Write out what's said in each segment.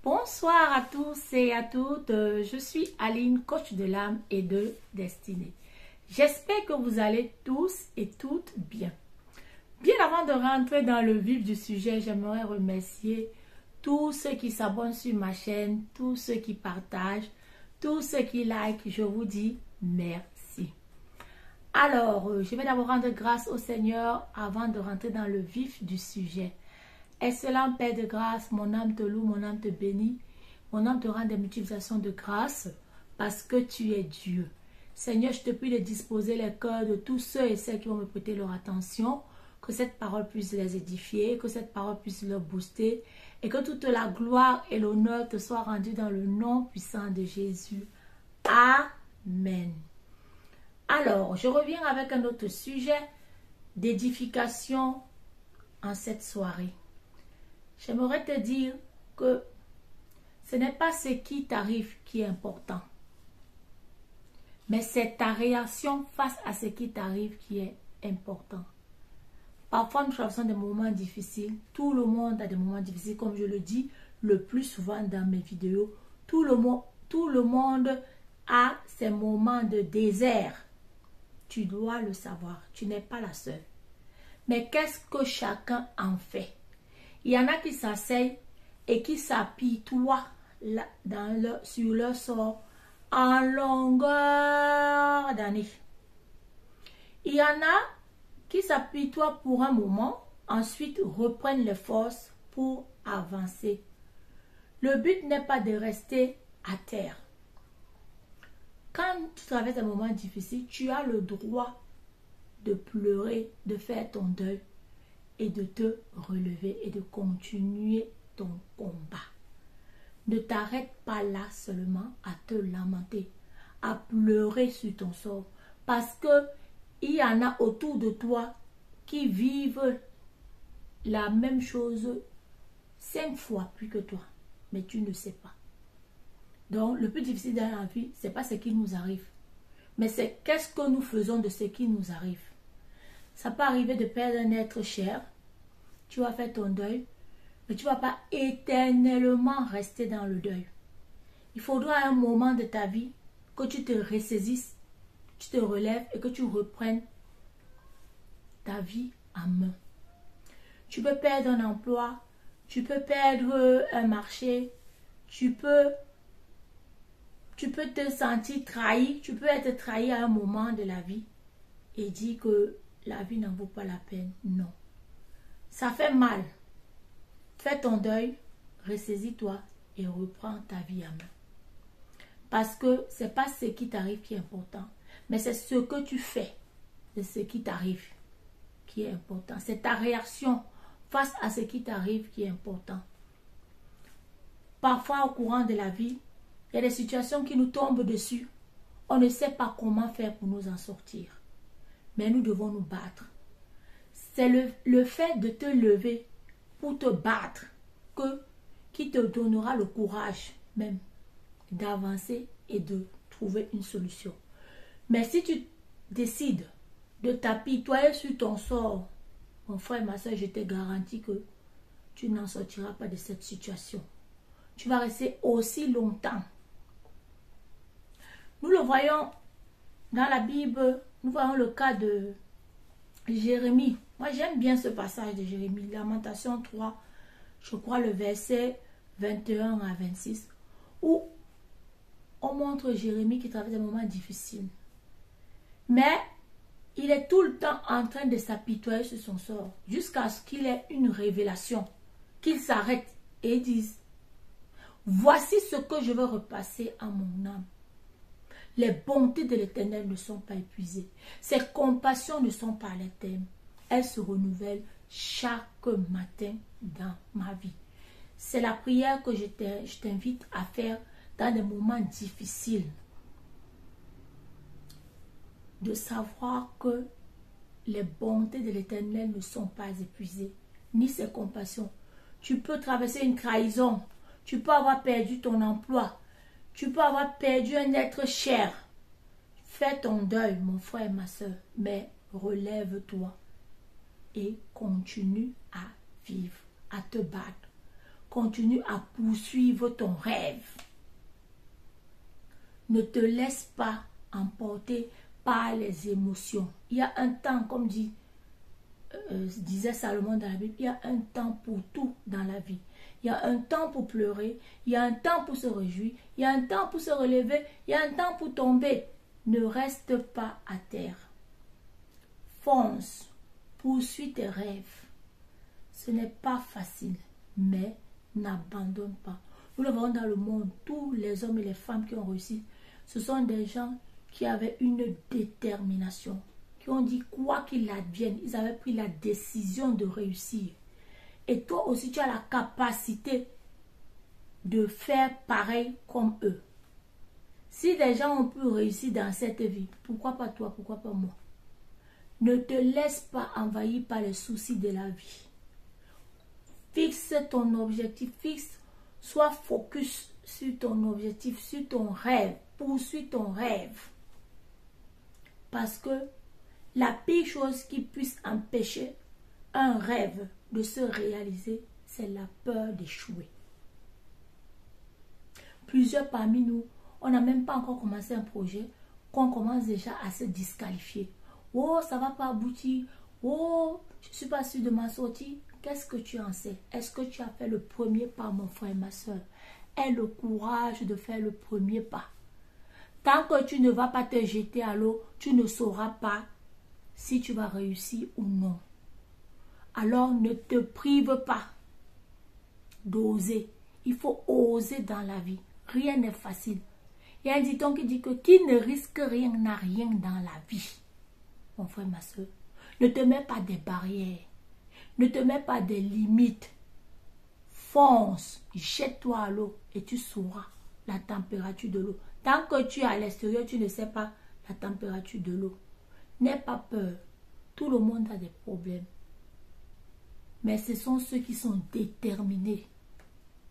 Bonsoir à tous et à toutes, je suis Aline, coach de l'âme et de destinée. J'espère que vous allez tous et toutes bien. Bien avant de rentrer dans le vif du sujet, j'aimerais remercier tous ceux qui s'abonnent sur ma chaîne, tous ceux qui partagent, tous ceux qui likent, je vous dis merci. Alors, je vais d'abord rendre grâce au Seigneur avant de rentrer dans le vif du sujet. Excellent Père de grâce, mon âme te loue, mon âme te bénit, mon âme te rend des multiplications de grâce parce que tu es Dieu. Seigneur, je te prie de disposer les cœurs de tous ceux et celles qui vont me prêter leur attention, que cette parole puisse les édifier, que cette parole puisse leur booster et que toute la gloire et l'honneur te soient rendus dans le nom puissant de Jésus. Amen. Alors, je reviens avec un autre sujet d'édification en cette soirée. J'aimerais te dire que ce n'est pas ce qui t'arrive qui est important, mais c'est ta réaction face à ce qui t'arrive qui est important. Parfois, nous traversons des moments difficiles. Tout le monde a des moments difficiles, comme je le dis le plus souvent dans mes vidéos. Tout le monde a ses moments de désert. Tu dois le savoir. Tu n'es pas la seule. Mais qu'est-ce que chacun en fait? Il y en a qui s'asseyent et qui s'apitoient sur leur sort en longueur d'année. Il y en a qui s'apitoient pour un moment, ensuite reprennent les forces pour avancer. Le but n'est pas de rester à terre. Quand tu traverses un moment difficile, tu as le droit de pleurer, de faire ton deuil et de te relever et de continuer ton combat. Ne t'arrête pas là seulement à te lamenter, à pleurer sur ton sort, parce que il y en a autour de toi qui vivent la même chose 5 fois plus que toi, mais tu ne sais pas. Donc, le plus difficile dans la vie, ce n'est pas ce qui nous arrive, mais c'est qu'est-ce que nous faisons de ce qui nous arrive. Ça peut arriver de perdre un être cher. Tu vas faire ton deuil, mais tu ne vas pas éternellement rester dans le deuil. Il faudra un moment de ta vie que tu te ressaisisses, tu te relèves et que tu reprennes ta vie en main. Tu peux perdre un emploi, tu peux perdre un marché, tu peux te sentir trahi, tu peux être trahi à un moment de la vie et dire que la vie n'en vaut pas la peine. Non. Ça fait mal. Fais ton deuil, ressaisis-toi et reprends ta vie en main. Parce que ce n'est pas ce qui t'arrive qui est important, mais c'est ce que tu fais de ce qui t'arrive qui est important. C'est ta réaction face à ce qui t'arrive qui est important. Parfois, au courant de la vie, il y a des situations qui nous tombent dessus. On ne sait pas comment faire pour nous en sortir. Mais nous devons nous battre. C'est le fait de te lever pour te battre qui te donnera le courage même d'avancer et de trouver une solution. Mais si tu décides de t'apitoyer sur ton sort, mon frère et ma soeur, je te garantis que tu n'en sortiras pas de cette situation. Tu vas rester aussi longtemps. Nous le voyons dans la Bible, nous voyons le cas de Jérémie. Moi, j'aime bien ce passage de Jérémie, Lamentation 3, je crois le verset 21 à 26, où on montre Jérémie qui traverse des moments difficiles. Mais il est tout le temps en train de s'apitoyer sur son sort, jusqu'à ce qu'il ait une révélation, qu'il s'arrête et dise, voici ce que je veux repasser à mon âme. Les bontés de l'Éternel ne sont pas épuisées. Ses compassions ne sont pas à l'éternel. Elles se renouvellent chaque matin dans ma vie. C'est la prière que je t'invite à faire dans des moments difficiles. De savoir que les bontés de l'Éternel ne sont pas épuisées, ni ses compassions. Tu peux traverser une trahison. Tu peux avoir perdu ton emploi. Tu peux avoir perdu un être cher. Fais ton deuil, mon frère et ma soeur, mais relève-toi et continue à vivre, à te battre. continue à poursuivre ton rêve. Ne te laisse pas emporter par les émotions. Il y a un temps, comme disait Salomon dans la Bible, il y a un temps pour tout dans la vie. Il y a un temps pour pleurer, il y a un temps pour se réjouir, il y a un temps pour se relever, il y a un temps pour tomber. Ne reste pas à terre. Fonce, poursuis tes rêves. Ce n'est pas facile, mais n'abandonne pas. Nous le voyons dans le monde, tous les hommes et les femmes qui ont réussi, ce sont des gens qui avaient une détermination, qui ont dit quoi qu'il advienne, ils avaient pris la décision de réussir. Et toi aussi, tu as la capacité de faire pareil comme eux. Si des gens ont pu réussir dans cette vie, pourquoi pas toi, pourquoi pas moi? Ne te laisse pas envahir par les soucis de la vie. Fixe ton objectif, sois focus sur ton objectif, sur ton rêve. Poursuis ton rêve. Parce que la pire chose qui puisse empêcher un rêve de se réaliser, c'est la peur d'échouer. Plusieurs parmi nous, on n'a même pas encore commencé un projet, qu'on commence déjà à se disqualifier. Oh, ça ne va pas aboutir. Oh, je ne suis pas sûre de ma sortie. Qu'est-ce que tu en sais? Est-ce que tu as fait le premier pas, mon frère, ma soeur? Aie le courage de faire le premier pas. Tant que tu ne vas pas te jeter à l'eau, tu ne sauras pas si tu vas réussir ou non. Alors ne te prive pas d'oser. Il faut oser dans la vie. Rien n'est facile. Il y a un dicton qui dit que qui ne risque rien n'a rien dans la vie. Mon frère, ma soeur, ne te mets pas des barrières. Ne te mets pas des limites. Fonce, jette-toi à l'eau et tu sauras la température de l'eau. Tant que tu es à l'extérieur, tu ne sais pas la température de l'eau. N'aie pas peur. Tout le monde a des problèmes. Mais ce sont ceux qui sont déterminés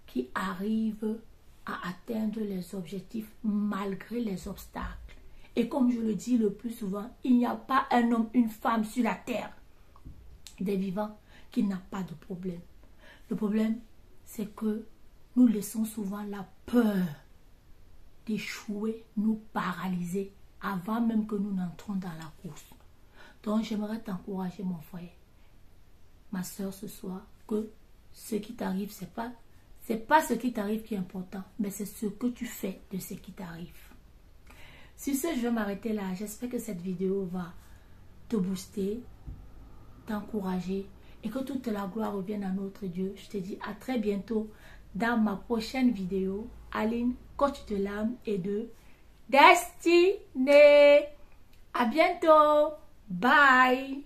qui arrivent à atteindre les objectifs malgré les obstacles. Et comme je le dis le plus souvent, il n'y a pas un homme, une femme sur la terre des vivants qui n'a pas de problème. Le problème, c'est que nous laissons souvent la peur d'échouer nous paralyser avant même que nous n'entrons dans la course. Donc j'aimerais t'encourager, mon frère, ma soeur, ce soir, que ce qui t'arrive, c'est pas ce qui t'arrive qui est important, mais c'est ce que tu fais de ce qui t'arrive. Sur ce, je vais m'arrêter là. J'espère que cette vidéo va te booster, t'encourager et que toute la gloire revienne à notre Dieu. Je te dis à très bientôt dans ma prochaine vidéo. Aline, coach de l'âme et de destinée. À bientôt. Bye.